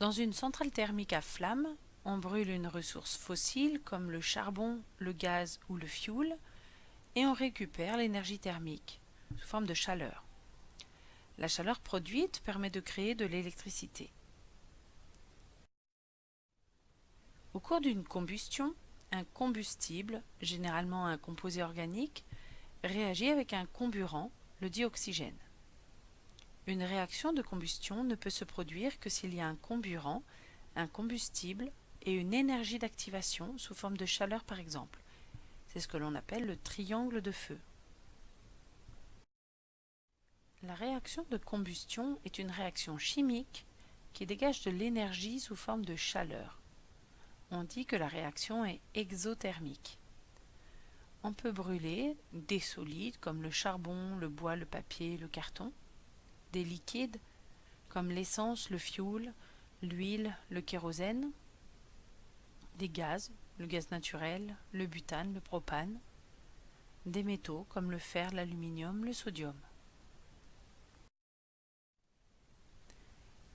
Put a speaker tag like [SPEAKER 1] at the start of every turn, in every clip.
[SPEAKER 1] Dans une centrale thermique à flamme, on brûle une ressource fossile comme le charbon, le gaz ou le fioul et on récupère l'énergie thermique sous forme de chaleur. La chaleur produite permet de créer de l'électricité. Au cours d'une combustion, un combustible, généralement un composé organique, réagit avec un comburant, le dioxygène. Une réaction de combustion ne peut se produire que s'il y a un comburant, un combustible et une énergie d'activation sous forme de chaleur par exemple. C'est ce que l'on appelle le triangle de feu. La réaction de combustion est une réaction chimique qui dégage de l'énergie sous forme de chaleur. On dit que la réaction est exothermique. On peut brûler des solides comme le charbon, le bois, le papier, le carton, des liquides comme l'essence, le fioul, l'huile, le kérosène, des gaz, le gaz naturel, le butane, le propane, des métaux comme le fer, l'aluminium, le sodium.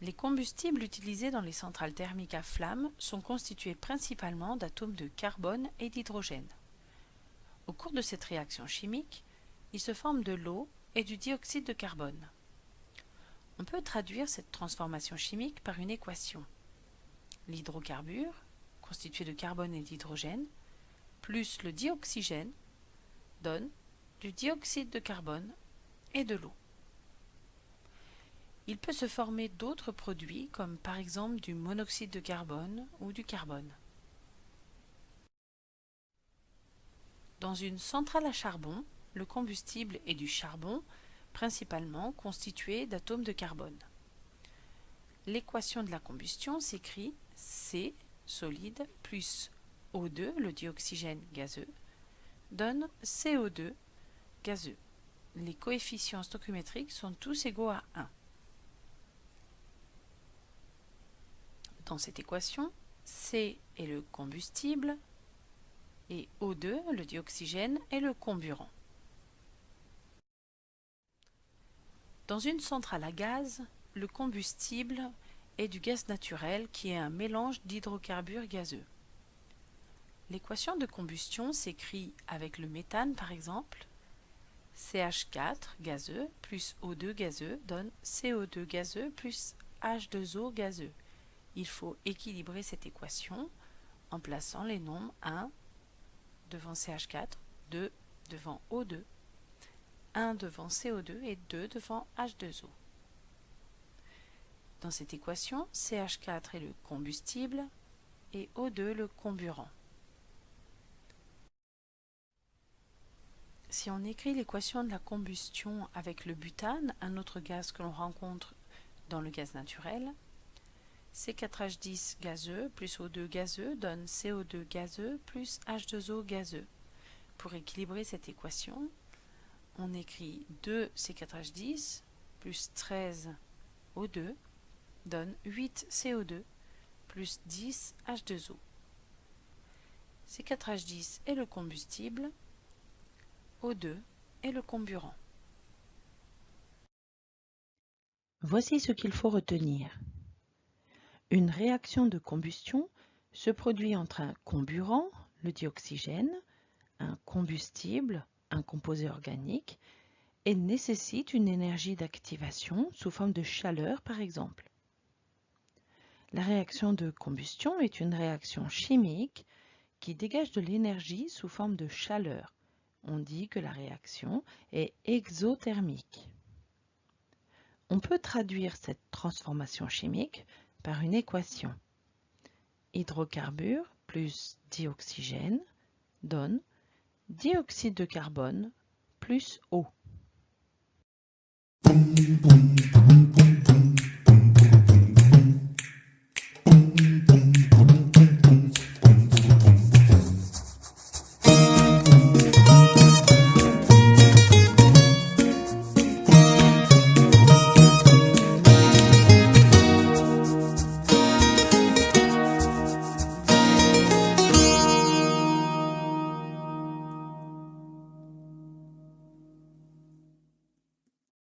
[SPEAKER 1] Les combustibles utilisés dans les centrales thermiques à flamme sont constitués principalement d'atomes de carbone et d'hydrogène. Au cours de cette réaction chimique, il se forme de l'eau et du dioxyde de carbone. On peut traduire cette transformation chimique par une équation. L'hydrocarbure, constitué de carbone et d'hydrogène, plus le dioxygène, donne du dioxyde de carbone et de l'eau. Il peut se former d'autres produits comme par exemple du monoxyde de carbone ou du carbone. Dans une centrale à charbon, le combustible est du charbon, principalement constitué d'atomes de carbone. L'équation de la combustion s'écrit C, solide, plus O2, le dioxygène gazeux, donne CO2, gazeux. Les coefficients stoichiométriques sont tous égaux à 1. Dans cette équation, C est le combustible et O2, le dioxygène, est le comburant. Dans une centrale à gaz, le combustible est du gaz naturel qui est un mélange d'hydrocarbures gazeux. L'équation de combustion s'écrit avec le méthane par exemple. CH4 gazeux plus O2 gazeux donne CO2 gazeux plus H2O gazeux. Il faut équilibrer cette équation en plaçant les nombres 1 devant CH4, 2 devant O2, 1 devant CO2 et 2 devant H2O. Dans cette équation, CH4 est le combustible et O2 le comburant. Si on écrit l'équation de la combustion avec le butane, un autre gaz que l'on rencontre dans le gaz naturel, C4H10 gazeux plus O2 gazeux donne CO2 gazeux plus H2O gazeux. Pour équilibrer cette équation, on écrit 2C4H10 plus 13 O2 donne 8 CO2 plus 10 H2O. C4H10 est le combustible, O2 est le comburant.
[SPEAKER 2] Voici ce qu'il faut retenir. Une réaction de combustion se produit entre un comburant, le dioxygène, un combustible, un composé organique, et nécessite une énergie d'activation sous forme de chaleur par exemple. La réaction de combustion est une réaction chimique qui dégage de l'énergie sous forme de chaleur. On dit que la réaction est exothermique. On peut traduire cette transformation chimique par une équation. Hydrocarbure plus dioxygène donne dioxyde de carbone plus eau.